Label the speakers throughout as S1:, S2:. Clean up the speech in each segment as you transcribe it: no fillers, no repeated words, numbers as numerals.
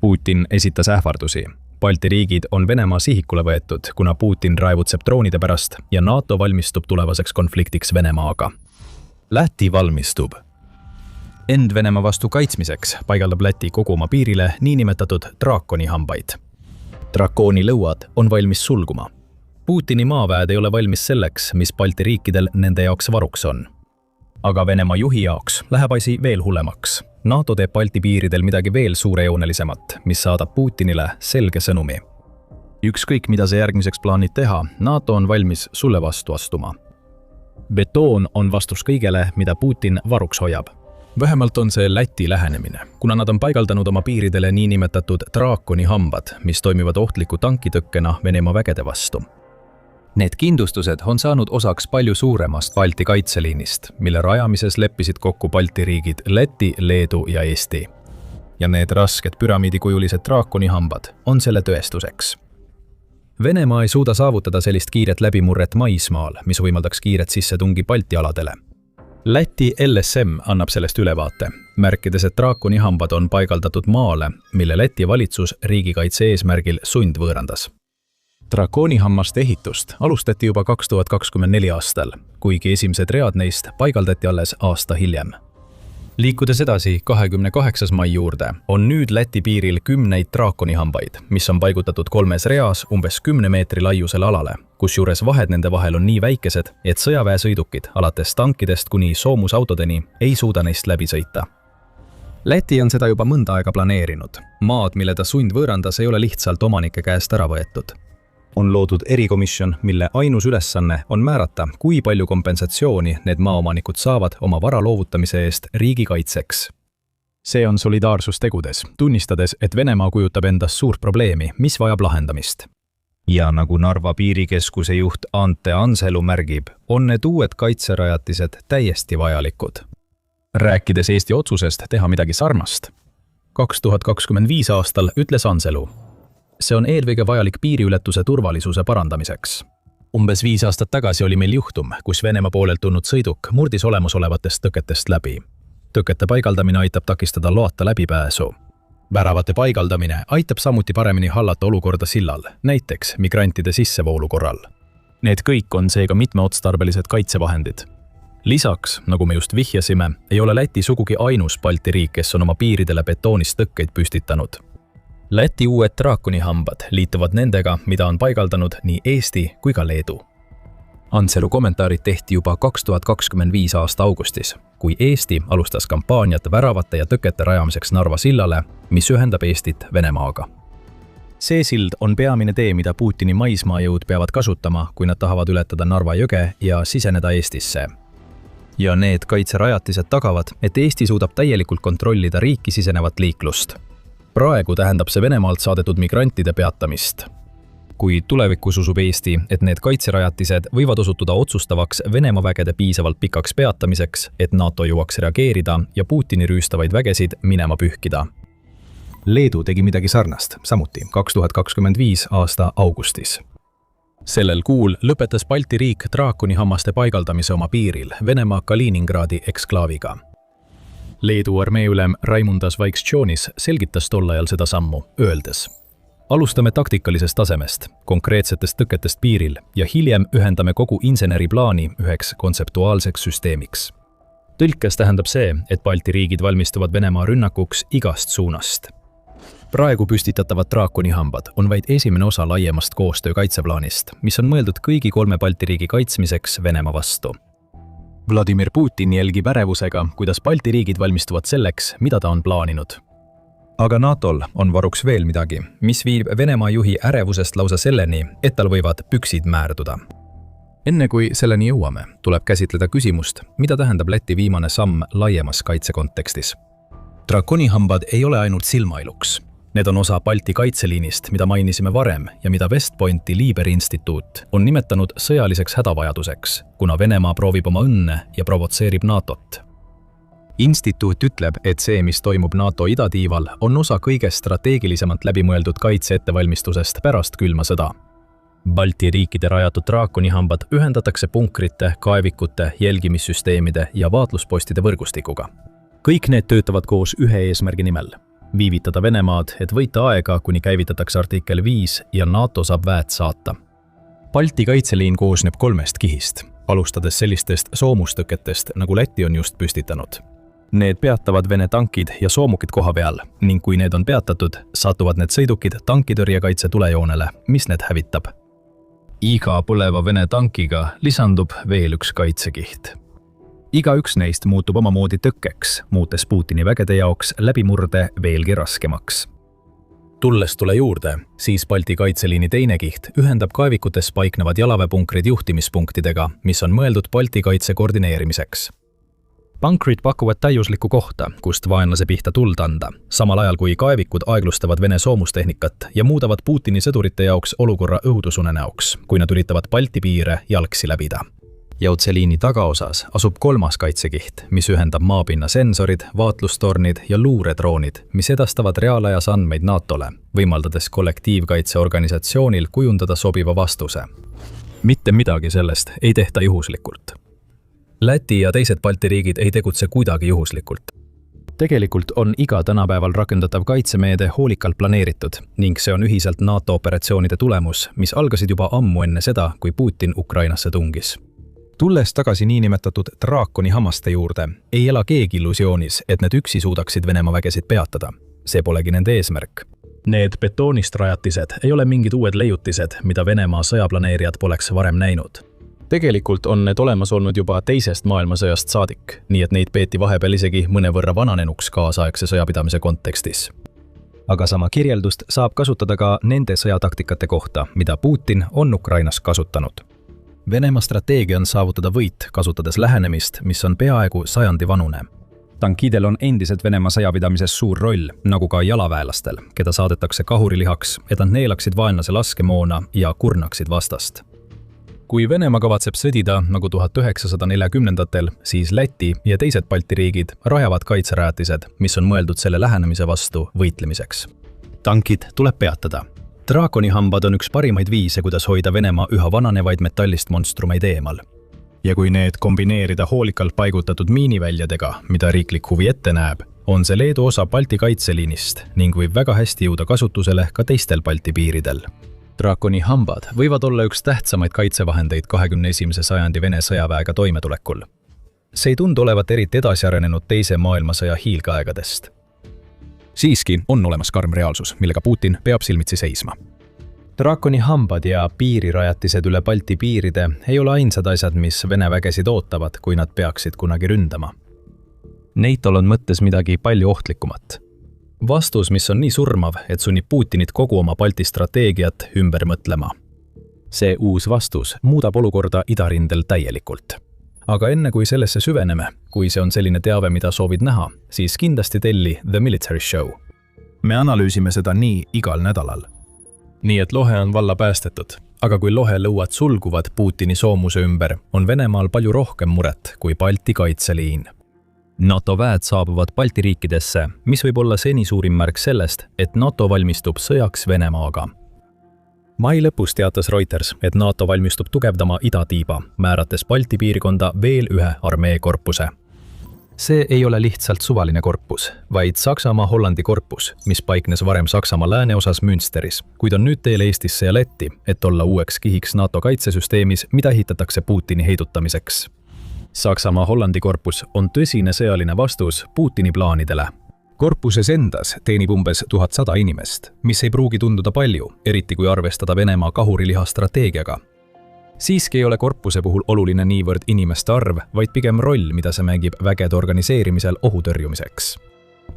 S1: Putin esitas ähvardusi. Balti riigid on Venemaa sihikule võetud, kuna Putin raevutseb troonide pärast ja NATO valmistub tulevaseks konfliktiks Venemaaga. Läti valmistub. End Venemaa vastu kaitsmiseks paigaldab Läti kogu oma piirile niinimetatud draakonihambaid. Drakoonilõuad on valmis sulguma. Putini maaväed ei ole valmis selleks, mis Balti riikidel nende jaoks varuks on. Aga Venemaa juhi jaoks läheb asi veel hullemaks. NATO teeb Balti piiridel midagi veel suurejoonelisemat, mis saadab Putinile selge sõnumi. Ükskõik, mida sa järgmiseks plaanid teha, NATO on valmis sulle vastu astuma. Betoon on vastus kõigele, mida Putin varuks hoiab. Vähemalt on see Läti lähenemine, kuna nad on paigaldanud oma piiridele niinimetatud draakonihambad, mis toimivad ohtliku tankitõkkena Venemaa vägede vastu. Need kindlustused on saanud osaks palju suuremast Balti kaitseliinist, mille rajamises leppisid kokku Balti riigid Läti, Leedu ja Eesti. Ja need rasked püramiidikujulised draakonihambad on selle tõestuseks. Venemaa ei suuda saavutada sellist kiiret läbimurret maismaal, mis võimaldaks kiiret sissetungi Balti aladele. Läti LSM annab sellest ülevaate, märkides, et draakonihambad on paigaldatud maale, mille Läti valitsus riigikaitse eesmärgil sundvõõrandas. Drakoonihammaste ehitust alustati juba 2024 aastal, kuigi esimesed read neist paigaldati alles aasta hiljem. Liikudes edasi 28. mai juurde, on nüüd Läti piiril 10 draakonihambaid, mis on paigutatud 3 reas umbes 10 meetri laiusele alale, kusjuures vahed nende vahel on nii väikesed, et sõjaväesõidukid alates tankidest kuni soomusautodeni ei suuda neist läbi sõita. Läti on seda juba mõnda aega planeerinud. Maad, mille ta sundvõõrandas, ei ole lihtsalt omanike käest ära võetud. On loodud erikomisjon, mille ainus ülesanne on määrata, kui palju kompensatsiooni need maaomanikud saavad oma vara loovutamise eest riigikaitseks. See on solidaarsus tegudes, tunnistades, et Venemaa kujutab endast suurt probleemi, mis vajab lahendamist. Ja nagu Narva piirikeskuse juht Ante Anselu märgib, on need uued kaitserajatised täiesti vajalikud. Rääkides Eesti otsusest teha midagi sarnast. 2025 aastal ütles Anselu: see on eelkõige vajalik piiriületuse turvalisuse parandamiseks. Umbes 5 aastat tagasi oli meil juhtum, kus Venemaa poolelt tulnud sõiduk murdis olemasolevatest tõketest läbi. Tõkete paigaldamine aitab takistada loata läbipääsu. Väravate paigaldamine aitab samuti paremini hallata olukorda sillal, näiteks migrantide sissevoolu korral. Need kõik on seega mitmeotstarbelised kaitsevahendid. Lisaks, nagu me just vihjasime, ei ole Läti sugugi ainus Balti riik, kes on oma piiridele betoonist tõkkeid püstitanud. Läti uued draakonihambad liituvad nendega, mida on paigaldanud nii Eesti kui ka Leedu. Anselu kommentaarid tehti juba 2025 aasta augustis, kui Eesti alustas kampaaniat väravate ja tõkete rajamiseks Narva sillale, mis ühendab Eestit Venemaaga. See sild on peamine tee, mida Putini maismaajõud peavad kasutama, kui nad tahavad ületada Narva jõge ja siseneda Eestisse. Ja need kaitserajatised tagavad, et Eesti suudab täielikult kontrollida riiki sisenevat liiklust. Praegu tähendab see Venemaalt saadetud migrantide peatamist. Kui tulevikus usub Eesti, et need kaitserajatised võivad osutuda otsustavaks Venemaa vägede piisavalt pikaks peatamiseks, et NATO jõuaks reageerida ja Putini rüüstavaid vägesid minema pühkida. Leedu tegi midagi sarnast, samuti 2025 aasta augustis. Sellel kuul lõpetas Balti riik draakonihammaste paigaldamise oma piiril Venemaa Kaliningradi eksklaaviga. Leedu armeeülem Raimundas Vaikštšonis selgitas tol ajal seda sammu, öeldes: alustame taktikalisest tasemest, konkreetsetest tõketest piiril ja hiljem ühendame kogu inseneriplaani üheks kontseptuaalseks süsteemiks. Tõlkes tähendab see, et Balti riigid valmistuvad Venemaa rünnakuks igast suunast. Praegu püstitatavad draakonihambad on vaid esimene osa laiemast koostöö kaitseplaanist, mis on mõeldud kõigi 3 Balti riigi kaitsmiseks Venemaa vastu. Vladimir Putin jälgib ärevusega, kuidas Balti riigid valmistuvad selleks, mida ta on plaaninud. Aga NATOl on varuks veel midagi, mis viib Venemaa juhi ärevusest lausa selleni, et tal võivad püksid määrduda. Enne kui selleni jõuame, tuleb käsitleda küsimust, mida tähendab Läti viimane samm laiemas kaitsekontekstis. Drakonihambad ei ole ainult silmailuks. Need on osa Balti kaitseliinist, mida mainisime varem ja mida West Pointi Liiberi instituut on nimetanud sõjaliseks hädavajaduseks, kuna Venemaa proovib oma õnne ja provotseerib NATOt. Instituut ütleb, et see, mis toimub NATO idatiival, on osa kõige strateegilisemalt läbimõeldud kaitseettevalmistusest pärast külma sõda. Balti riikide rajatud draakonihambad ühendatakse punkrite, kaevikute, jälgimissüsteemide ja vaatluspostide võrgustikuga. Kõik need töötavad koos ühe eesmärgi nimel: viivitada Venemaad, et võita aega, kuni käivitatakse artikkel 5 ja NATO saab väed saata. Balti kaitseliin koosneb 3 kihist, alustades sellistest soomustõketest, nagu Läti on just püstitanud. Need peatavad Vene tankid ja soomukid koha peal ning kui need on peatatud, satuvad need sõidukid tankitõrjekaitse tulejoonele, mis need hävitab. Iga põleva Vene tankiga lisandub veel üks kaitsekiht. Igaüks neist muutub omamoodi tõkkeks, muutes Putini vägede jaoks läbimurde veelgi raskemaks. Tulles tule juurde, siis Balti kaitseliini teine kiht ühendab kaevikutes paiknevad jalaväepunkrid juhtimispunktidega, mis on mõeldud Balti kaitse koordineerimiseks. Punkrid pakuvad täiuslikku kohta, kust vaenlase pihta tuld anda, samal ajal kui kaevikud aeglustavad Vene soomustehnikat ja muudavad Putini sõdurite jaoks olukorra õudusunenäoks, kui nad üritavad Balti piire jalgsi läbida. Jautseliini tagaosas asub 3. kaitsekiht, mis ühendab maapinna sensorid, vaatlustornid ja luuredroonid, mis edastavad reaalajas andmeid NATOle, võimaldades kollektiivkaitseorganisatsioonil kujundada sobiva vastuse. Mitte midagi sellest ei tehta juhuslikult. Läti ja teised Balti riigid ei tegutse kuidagi juhuslikult. Tegelikult on iga tänapäeval rakendatav kaitsemeede hoolikalt planeeritud ning see on ühiselt NATO operatsioonide tulemus, mis algasid juba ammu enne seda, kui Putin Ukrainasse tungis. Tulles tagasi niinimetatud draakoni hammaste juurde, ei ela keegi illusioonis, et need üksi suudaksid Venemaa vägesid peatada. See polegi nende eesmärk. Need betoonist rajatised ei ole mingid uued leiutised, mida Venemaa sõjaplaneerijad poleks varem näinud. Tegelikult on need olemas olnud juba teisest maailmasõjast saadik, nii et neid peeti vahepeal isegi mõnevõrra vananenuks kaasaegse sõjapidamise kontekstis. Aga sama kirjeldust saab kasutada ka nende sõjataktikate kohta, mida Putin on Ukrainas kasutanud. Venemaa strateegia on saavutada võit, kasutades lähenemist, mis on peaaegu sajandivanune. Tankidel on endiselt Venemaa sõjapidamises suur roll, nagu ka jalaväelastel, keda saadetakse kahurilihaks, et nad neelaksid vaenlase laskemoona ja kurnaksid vastast. Kui Venemaa kavatseb sõdida nagu 1940-ndatel, siis Läti ja teised Balti riigid rajavad kaitserajatised, mis on mõeldud selle lähenemise vastu võitlemiseks. Tankid tuleb peatada. Draakonihambad on üks parimaid viise, kuidas hoida Venemaa üha vananevaid metallist monstrumeid eemal. Ja kui need kombineerida hoolikalt paigutatud miiniväljadega, mida riiklik huvi ette näeb, on see Leedu osa Balti kaitseliinist ning võib väga hästi jõuda kasutusele ka teistel Balti piiridel. Draakonihambad võivad olla üks tähtsamaid kaitsevahendeid 21. sajandi Vene sõjaväega toimetulekul. See ei tundu olevat eriti edasiarenenud teise maailmasõja hiilgeaegadest. Siiski on olemas karm reaalsus, millega Putin peab silmitsi seisma. Draakonihambad ja piirirajatised üle Balti piiride ei ole ainsad asjad, mis Vene vägesid ootavad, kui nad peaksid kunagi ründama. Neitol on mõttes midagi palju ohtlikumat. Vastus, mis on nii surmav, et sunnib Putinit kogu oma Balti strateegiat ümber mõtlema. See uus vastus muudab olukorda idarindel täielikult. Aga enne kui sellesse süveneme, kui see on selline teave, mida soovid näha, siis kindlasti telli The Military Show. Me analüüsime seda nii igal nädalal. Nii et lohe on valla päästetud, aga kui lohe lõuad sulguvad Putini soomuse ümber, on Venemaal palju rohkem muret kui Balti kaitseliin. NATO väed saabuvad Balti riikidesse, mis võib olla seni suurim märk sellest, et NATO valmistub sõjaks Venemaaga. Mai lõpus teatas Reuters, et NATO valmistub tugevdama idatiiba, määrates Balti piirkonda veel ühe armeekorpuse. See ei ole lihtsalt suvaline korpus, vaid Saksamaa-Hollandi korpus, mis paiknes varem Saksamaa lääneosas Münsteris, kuid on nüüd teel Eestisse ja Lätti, et olla uueks kihiks NATO kaitsesüsteemis, mida ehitatakse Putini heidutamiseks. Saksamaa-Hollandi korpus on tõsine sõjaline vastus Putini plaanidele. Korpuses endas teenib umbes 1100 inimest, mis ei pruugi tunduda palju, eriti kui arvestada Venemaa kahuriliha strateegiaga. Siiski ei ole korpuse puhul oluline niivõrd inimeste arv, vaid pigem roll, mida see mängib vägede organiseerimisel ohutõrjumiseks.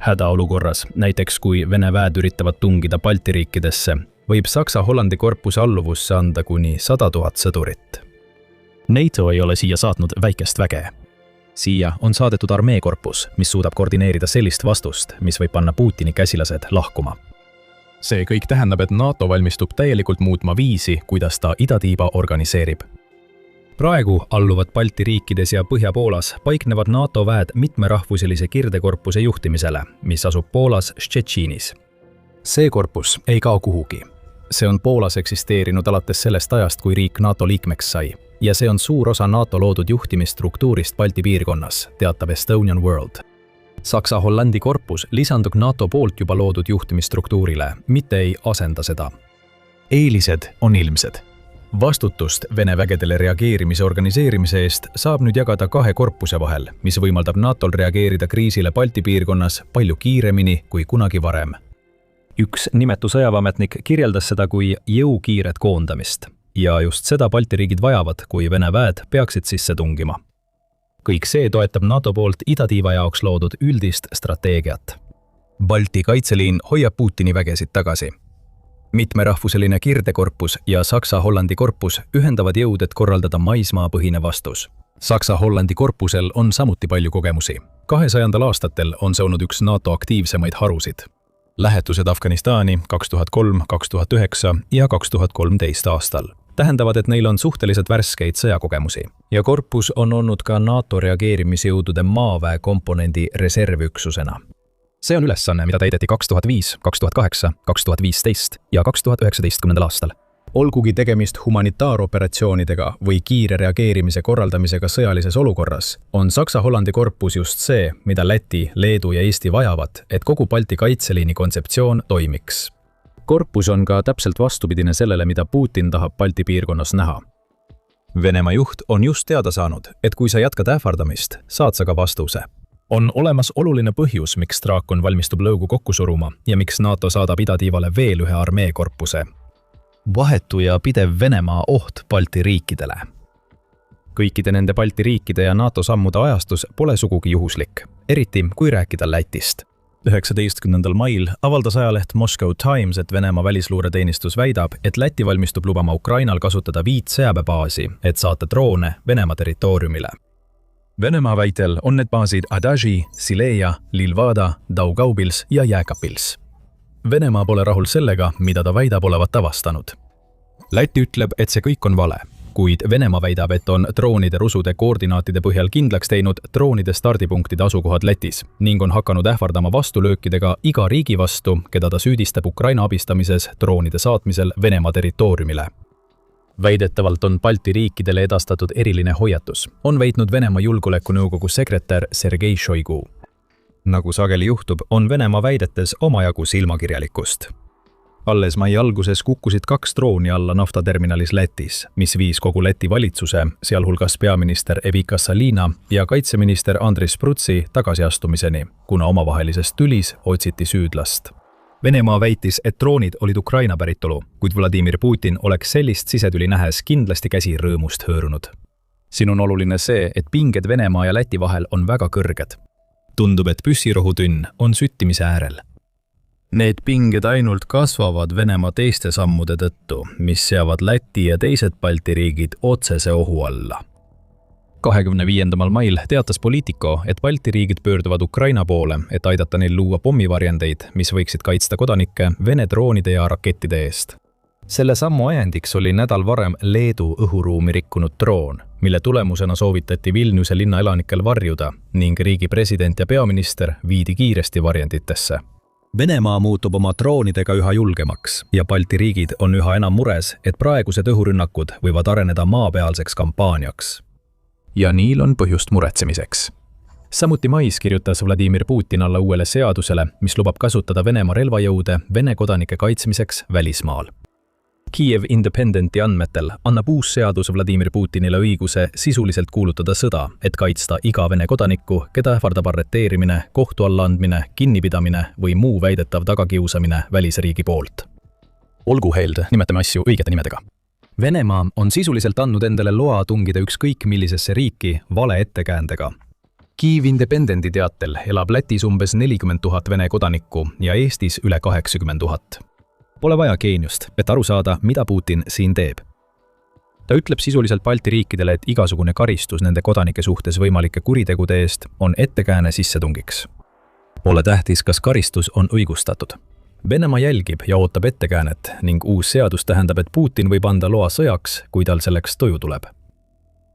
S1: Hädaolukorras, näiteks kui Vene väed üritavad tungida Balti riikidesse, võib Saksa-Hollandi korpuse alluvusse anda kuni 100 000 sõdurit. NATO ei ole siia saatnud väikest väge. Siia on saadetud armeekorpus, mis suudab koordineerida sellist vastust, mis võib panna Putini käsilased lahkuma. See kõik tähendab, et NATO valmistub täielikult muutma viisi, kuidas ta idatiiba organiseerib. Praegu alluvad Balti riikides ja Põhja-Poolas paiknevad NATO väed mitmerahvuselise kirdekorpuse juhtimisele, mis asub Poolas Szczecinis. See korpus ei kao kuhugi. See on Poolas eksisteerinud alates sellest ajast, kui riik NATO liikmeks sai. Ja see on suur osa NATO loodud juhtimisstruktuurist Balti piirkonnas, teatab Estonian World. Saksa-Hollandi korpus lisandub NATO poolt juba loodud juhtimisstruktuurile, mitte ei asenda seda. Eelised on ilmsed. Vastutust Vene vägedele reageerimise organiseerimise eest saab nüüd jagada 2 korpuse vahel, mis võimaldab NATOl reageerida kriisile Balti piirkonnas palju kiiremini kui kunagi varem. Üks nimetu sõjaväeametnik kirjeldas seda kui jõukiiret koondamist ja just seda Balti riigid vajavad, kui Vene väed peaksid sisse tungima. Kõik see toetab NATO poolt idatiiva jaoks loodud üldist strateegiat. Balti kaitseliin hoiab Putini vägesid tagasi. Mitmerahvuseline kirdekorpus ja Saksa-Hollandi korpus ühendavad jõud, et korraldada maismaapõhine vastus. Saksa-Hollandi korpusel on samuti palju kogemusi. 200. aastatel on see olnud üks NATO aktiivsemaid harusid. Lähetused Afganistani 2003, 2009 ja 2013 aastal tähendavad, et neil on suhteliselt värskeid sõjakogemusi. Ja korpus on olnud ka NATO reageerimisjõudude maaväe komponendi reservüksusena. See on ülesanne, mida täideti 2005, 2008, 2015 ja 2019. aastal. Olgugi tegemist humanitaaroperatsioonidega või kiire reageerimise korraldamisega sõjalises olukorras, on Saksa-Hollandi korpus just see, mida Läti, Leedu ja Eesti vajavad, et kogu Balti kaitseliini kontseptsioon toimiks. Korpus on ka täpselt vastupidine sellele, mida Putin tahab Balti piirkonnas näha. Venemaa juht on just teada saanud, et kui sa jätkad ähvardamist, saad sa ka vastuse. On olemas oluline põhjus, miks Draakon valmistub lõugu kokku suruma ja miks NATO saadab idatiivale veel ühe armeekorpuse. Vahetu ja pidev Venemaa oht Balti riikidele. Kõikide nende Balti riikide ja NATO sammude ajastus pole sugugi juhuslik, eriti kui rääkida Lätist. 19. mail avaldas ajaleht Moscow Times, et Venemaa välisluureteenistus väidab, et Läti valmistub lubama Ukrainal kasutada 5 sõjaväebaasi, et saata droone Venemaa territooriumile. Venemaa väitel on need baasid Adaži, Sileja, Lilvada, Daugavpils ja Jääkabpils. Venemaa pole rahul sellega, mida ta väidab olevat avastanud. Läti ütleb, et see kõik on vale, kuid Venemaa väidab, et on droonide rusude koordinaatide põhjal kindlaks teinud droonide stardipunktide asukohad Lätis ning on hakanud ähvardama vastulöökidega iga riigi vastu, keda ta süüdistab Ukraina abistamises droonide saatmisel Venemaa territooriumile. Väidetavalt on Balti riikidele edastatud eriline hoiatus, on väitnud Venemaa Julgeolekunõukogu sekretär Sergei Shoigu. Nagu sageli juhtub, on Venemaa väidetes omajagu silmakirjalikkust. Alles mai alguses kukkusid 2 drooni alla naftaterminalis Lätis, mis viis kogu Läti valitsuse, sealhulgas peaminister Evika Salina ja kaitseminister Andris Prutsi tagasiastumiseni, kuna omavahelisest tülis otsiti süüdlast. Venemaa väitis, et droonid olid Ukraina päritolu, kuid Vladimir Putin oleks sellist sisetüli nähes kindlasti käsi rõõmust hõõrunud. Siin on oluline see, et pinged Venemaa ja Läti vahel on väga kõrged. Tundub, et püssirohutünn on süttimise äärel. Need pinged ainult kasvavad Venemaa teiste sammude tõttu, mis seavad Läti ja teised Balti riigid otsese ohu alla. 25. mail teatas Politico, et Balti riigid pöörduvad Ukraina poole, et aidata neil luua pommivarjendeid, mis võiksid kaitsta kodanikke Vene droonide ja rakettide eest. Selle sammu ajendiks oli nädal varem Leedu õhuruumi rikkunud droon, mille tulemusena soovitati Vilniuse linna elanikel varjuda ning riigi president ja peaminister viidi kiiresti varjenditesse. Venemaa muutub oma droonidega üha julgemaks ja Balti riigid on üha enam mures, et praegused õhurünnakud võivad areneda maapealseks kampaaniaks. Ja niil on põhjust muretsemiseks. Samuti mais kirjutas Vladimir Putin alla uuele seadusele, mis lubab kasutada Venemaa relvajõude Vene kodanike kaitsmiseks välismaal. Kiev Independenti andmetel annab uus seadus Vladimir Putinile õiguse sisuliselt kuulutada sõda, et kaitsta iga Vene kodanikku, keda ähvardab arreteerimine, kohtu allaandmine, kinnipidamine või muu väidetav tagakiusamine välisriigi poolt. Olgu held, nimetame asju õigete nimedega. Venemaa on sisuliselt andnud endale loa tungida ükskõik millisesse riiki vale ettekäändega. Kiev Independenti teatel elab Lätis umbes 40 000 Vene kodanikku ja Eestis üle 80 000. Pole vaja geeniust, et aru saada, mida Putin siin teeb. Ta ütleb sisuliselt Balti riikidele, et igasugune karistus nende kodanike suhtes võimalike kuritegude eest on ettekääne sissetungiks. Pole tähtis, kas karistus on õigustatud. Venemaa jälgib ja ootab ettekäänet ning uus seadus tähendab, et Putin võib anda loa sõjaks, kui tal selleks toju tuleb.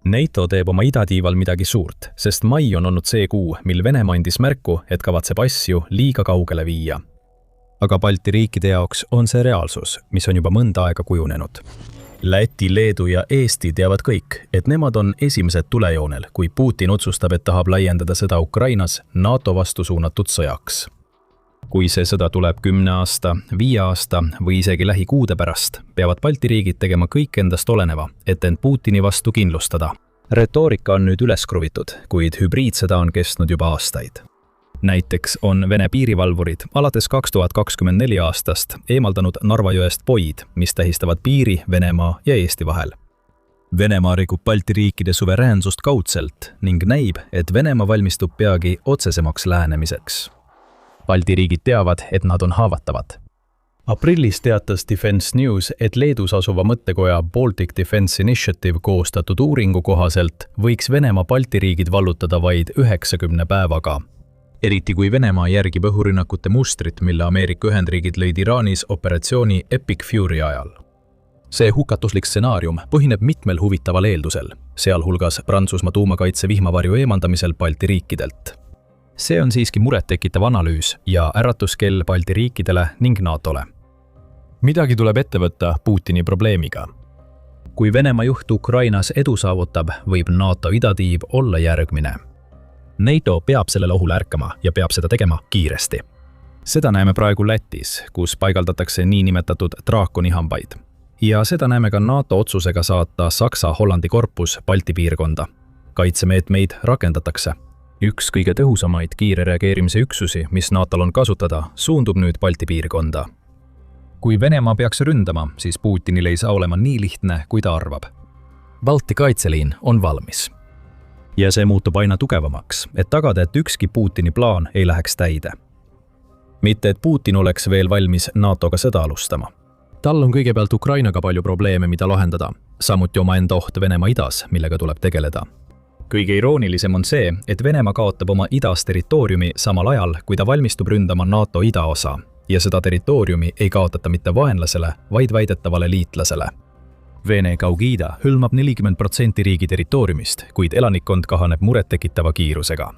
S1: NATO teeb oma idatiival midagi suurt, sest mai on olnud see kuu, mil Venemaa andis märku, et kavatseb asju liiga kaugele viia. Aga Balti riikide jaoks on see reaalsus, mis on juba mõnda aega kujunenud. Läti, Leedu ja Eesti teavad kõik, et nemad on esimesed tulejoonel, kui Putin otsustab, et tahab laiendada sõda Ukrainas NATO vastu suunatud sõjaks. Kui see sõda tuleb 10 aasta, 5 aasta või isegi lähikuude pärast, peavad Balti riigid tegema kõik endast oleneva, et end Putini vastu kindlustada. Retoorika on nüüd üles kruvitud, kuid hübriidsõda on kestnud juba aastaid. Näiteks on Vene piirivalvurid alates 2024 aastast eemaldanud Narva jõest poid, mis tähistavad piiri Venemaa ja Eesti vahel. Venemaa rikub Balti riikide suveräänsust kaudselt ning näib, et Venemaa valmistub peagi otsesemaks lähenemiseks. Balti riigid teavad, et nad on haavatavad. Aprillis teatas Defense News, et Leedus asuva mõttekoja Baltic Defense Initiative koostatud uuringu kohaselt võiks Venemaa Balti riigid vallutada vaid 90 päevaga. Eriti kui Venemaa järgib õhurünnakute mustrit, mille Ameerika Ühendriigid lõid Iraanis operatsiooni Epic Fury ajal. See hukatuslik stsenaarium põhineb mitmel huvitaval eeldusel, sealhulgas Prantsusmaa tuumakaitse vihmavarju eemaldamisel Balti riikidelt. See on siiski murettekitav analüüs ja äratuskell Balti riikidele ning NATOle. Midagi tuleb ette võtta Putini probleemiga. Kui Venemaa juht Ukrainas edu saavutab, võib NATO idatiib olla järgmine. NATO peab sellele ohule ärkama ja peab seda tegema kiiresti. Seda näeme praegu Lätis, kus paigaldatakse niinimetatud draakonihambaid. Ja seda näeme ka NATO otsusega saata Saksa-Hollandi korpus Balti piirkonda. Kaitsemeetmeid rakendatakse. Üks kõige tõhusamaid kiire reageerimise üksusi, mis NATOl on kasutada, suundub nüüd Balti piirkonda. Kui Venemaa peaks ründama, siis Putinil ei saa olema nii lihtne, kui ta arvab. Balti kaitseliin on valmis. Ja see muutub aina tugevamaks, et tagada, et ükski Putini plaan ei läheks täide. Mitte, et Putin oleks veel valmis NATOga sõda alustama. Tal on kõigepealt Ukrainaga palju probleeme, mida lahendada, samuti omaenda oht Venemaa idas, millega tuleb tegeleda. Kõige iroonilisem on see, et Venemaa kaotab oma idas territooriumi samal ajal, kui ta valmistub ründama NATO idaosa, ja seda territooriumi ei kaotata mitte vaenlasele, vaid väidetavale liitlasele. Vene Kaug-Ida hõlmab 40% riigi territooriumist, kuid elanikkond kahaneb murettekitava kiirusega.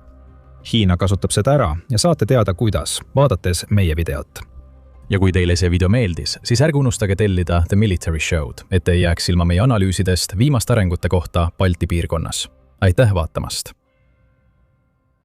S1: Hiina kasutab seda ära ja saate teada, kuidas, vaadates meie videot. Ja kui teile see video meeldis, siis ärge unustage tellida The Military Show'd, et ei jääks ilma meie analüüsidest viimaste arengute kohta Balti piirkonnas. Aitäh vaatamast!